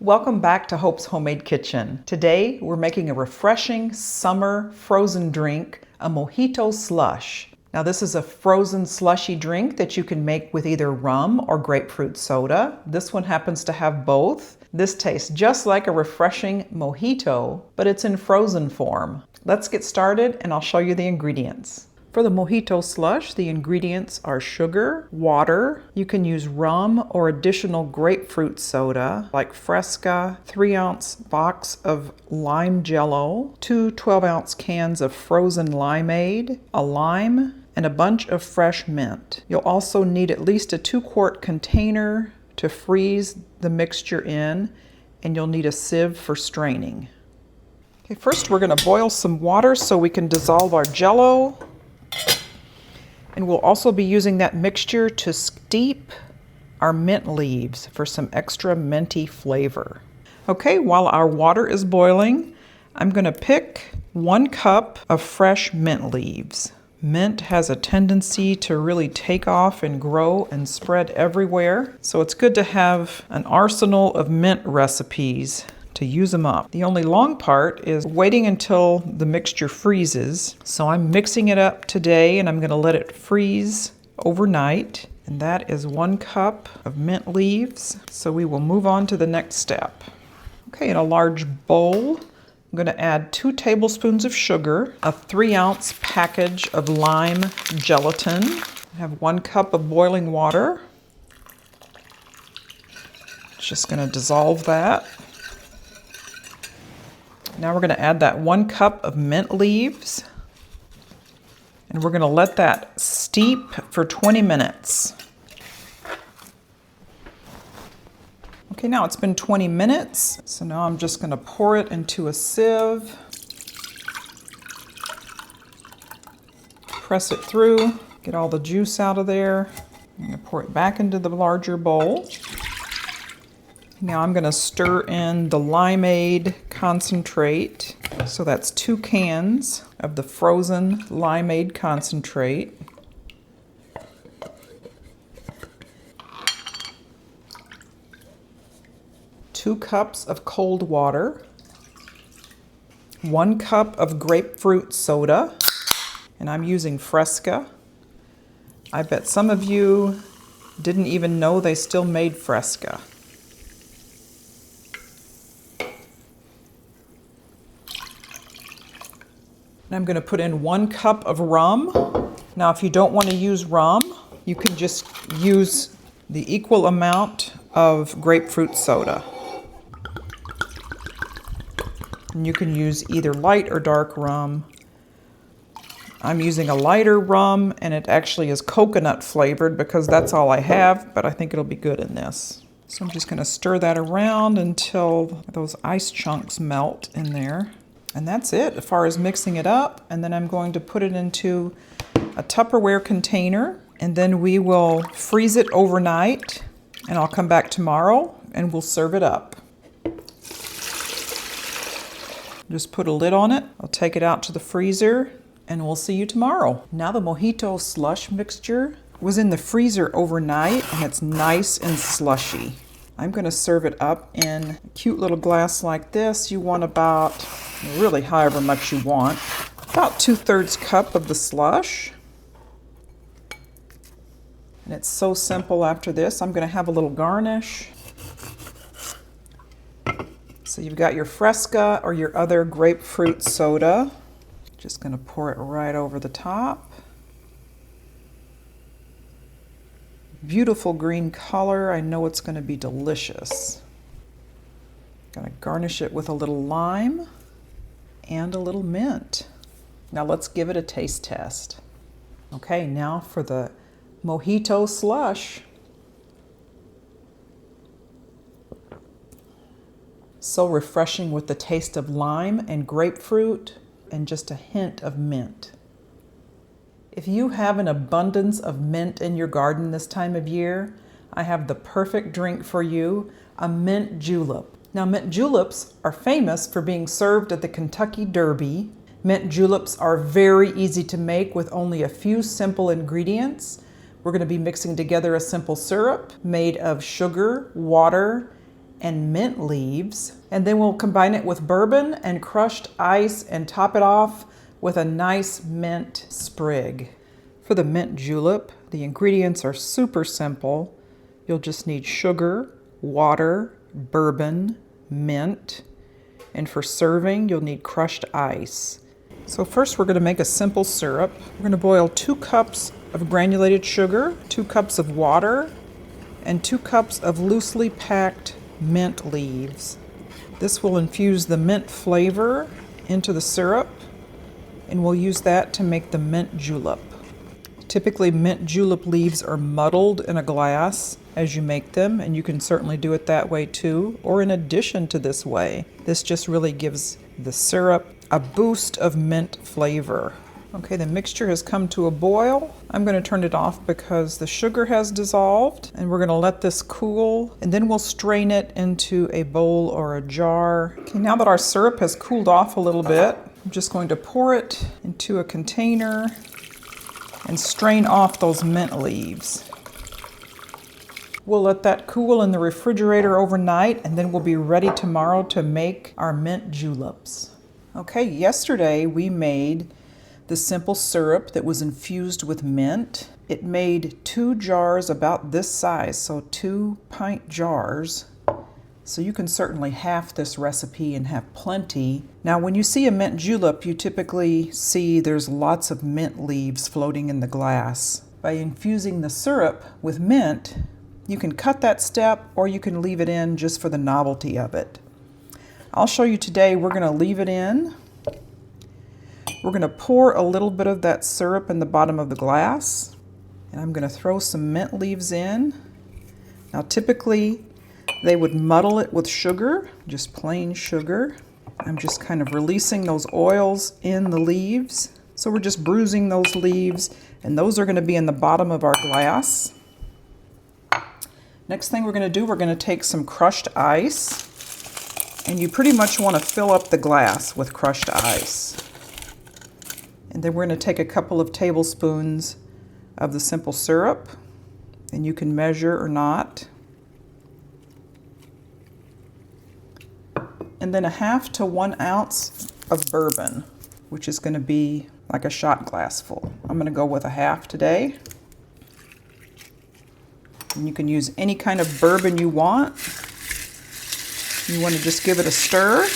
Welcome back to Hope's Homemade Kitchen. Today we're making a refreshing summer frozen drink, a Mojito Slush. Now this is a frozen slushy drink that you can make with either rum or grapefruit soda. This one happens to have both. This tastes just like a refreshing mojito, but it's in frozen form. Let's get started and I'll show you the ingredients. For the Mojito Slush, the ingredients are sugar, water. You can use rum or additional grapefruit soda like Fresca, 3-ounce box of lime jello, 2 12-ounce cans of frozen limeade, a lime, and a bunch of fresh mint. You'll also need at least a 2-quart container to freeze the mixture in, and you'll need a sieve for straining. Okay, first we're going to boil some water so we can dissolve our jello. And we'll also be using that mixture to steep our mint leaves for some extra minty flavor. Okay, while our water is boiling, I'm going to pick 1 cup of fresh mint leaves. Mint has a tendency to really take off and grow and spread everywhere, so it's good to have an arsenal of mint recipes to use them up. The only long part is waiting until the mixture freezes. So I'm mixing it up today and I'm going to let it freeze overnight. And that is 1 cup of mint leaves. So we will move on to the next step. Okay, in a large bowl, I'm going to add 2 tablespoons of sugar, a 3-ounce package of lime gelatin. I have 1 cup of boiling water. Just going to dissolve that. Now we're going to add that 1 cup of mint leaves, and we're going to let that steep for 20 minutes. Okay, now it's been 20 minutes, so now I'm just going to pour it into a sieve, press it through, get all the juice out of there. I'm going to pour it back into the larger bowl. Now I'm going to stir in the limeade concentrate. So that's 2 cans of the frozen limeade concentrate. Two cups of cold water. 1 cup of grapefruit soda. And I'm using Fresca. I bet some of you didn't even know they still made Fresca. I'm going to put in 1 cup of rum. Now, if you don't want to use rum, you can just use the equal amount of grapefruit soda. And you can use either light or dark rum. I'm using a lighter rum, and it actually is coconut flavored because that's all I have, but I think it'll be good in this. So I'm just going to stir that around until those ice chunks melt in there. And that's it as far as mixing it up. And then I'm going to put it into a Tupperware container, and then we will freeze it overnight, and I'll come back tomorrow and we'll serve it up. Just put a lid on it. I'll take it out to the freezer and we'll see you tomorrow. Now the Mojito Slush mixture was in the freezer overnight and it's nice and slushy. I'm going to serve it up in a cute little glass like this. You want about, really however much you want, about 2/3 cup of the slush. And it's so simple after this. I'm going to have a little garnish. So you've got your Fresca or your other grapefruit soda. Just going to pour it right over the top. Beautiful green color. I know it's going to be delicious. Going to garnish it with a little lime and a little mint. Now let's give it a taste test. Okay, now for the Mojito Slush. So refreshing with the taste of lime and grapefruit and just a hint of mint. If you have an abundance of mint in your garden this time of year, I have the perfect drink for you, a mint julep. Now, mint juleps are famous for being served at the Kentucky Derby. Mint juleps are very easy to make with only a few simple ingredients. We're going to be mixing together a simple syrup made of sugar, water, and mint leaves. And then we'll combine it with bourbon and crushed ice and top it off with a nice mint sprig. For the mint julep, the ingredients are super simple. You'll just need sugar, water, bourbon, mint, and for serving, you'll need crushed ice. So first we're going to make a simple syrup. We're going to boil 2 cups of granulated sugar, 2 cups of water, and 2 cups of loosely packed mint leaves. This will infuse the mint flavor into the syrup, and we'll use that to make the mint julep. Typically, mint julep leaves are muddled in a glass as you make them, and you can certainly do it that way too, or in addition to this way. This just really gives the syrup a boost of mint flavor. Okay, the mixture has come to a boil. I'm going to turn it off because the sugar has dissolved, and we're going to let this cool, and then we'll strain it into a bowl or a jar. Okay, now that our syrup has cooled off a little bit, I'm just going to pour it into a container and strain off those mint leaves. We'll let that cool in the refrigerator overnight, and then we'll be ready tomorrow to make our mint juleps. Okay, yesterday we made the simple syrup that was infused with mint. It made 2 jars about this size, so 2 pint jars. So you can certainly half this recipe and have plenty. Now when you see a mint julep, you typically see there's lots of mint leaves floating in the glass. By infusing the syrup with mint, you can cut that step or you can leave it in just for the novelty of it. I'll show you today, we're going to leave it in. We're going to pour a little bit of that syrup in the bottom of the glass, and I'm going to throw some mint leaves in. Now typically they would muddle it with sugar, just plain sugar. I'm just kind of releasing those oils in the leaves. So we're just bruising those leaves, and those are going to be in the bottom of our glass. Next thing we're going to do, we're going to take some crushed ice, and you pretty much want to fill up the glass with crushed ice. And then we're going to take a couple of tablespoons of the simple syrup, and you can measure or not. And then a half to 1 ounce of bourbon, which is going to be like a shot glass full. I'm going to go with a half today. And you can use any kind of bourbon you want. You want to just give it a stir.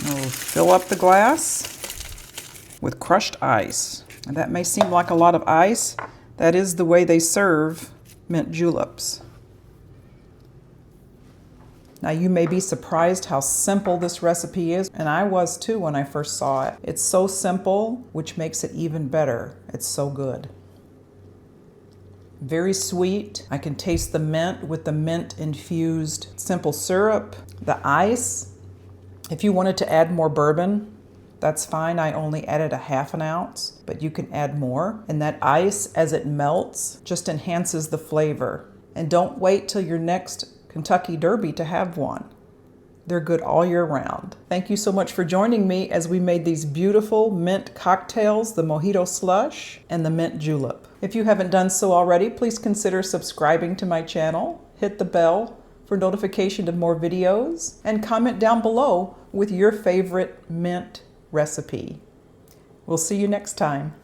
And we'll fill up the glass with crushed ice. And that may seem like a lot of ice. That is the way they serve mint juleps. Now you may be surprised how simple this recipe is, and I was too when I first saw it. It's so simple, which makes it even better. It's so good. Very sweet. I can taste the mint with the mint infused simple syrup. The ice, if you wanted to add more bourbon, that's fine. I only added a half an ounce, but you can add more. And that ice, as it melts, just enhances the flavor. And don't wait till your next Kentucky Derby to have one. They're good all year round. Thank you so much for joining me as we made these beautiful mint cocktails, the Mojito Slush and the mint julep. If you haven't done so already, please consider subscribing to my channel, hit the bell for notification of more videos, and comment down below with your favorite mint recipe. We'll see you next time.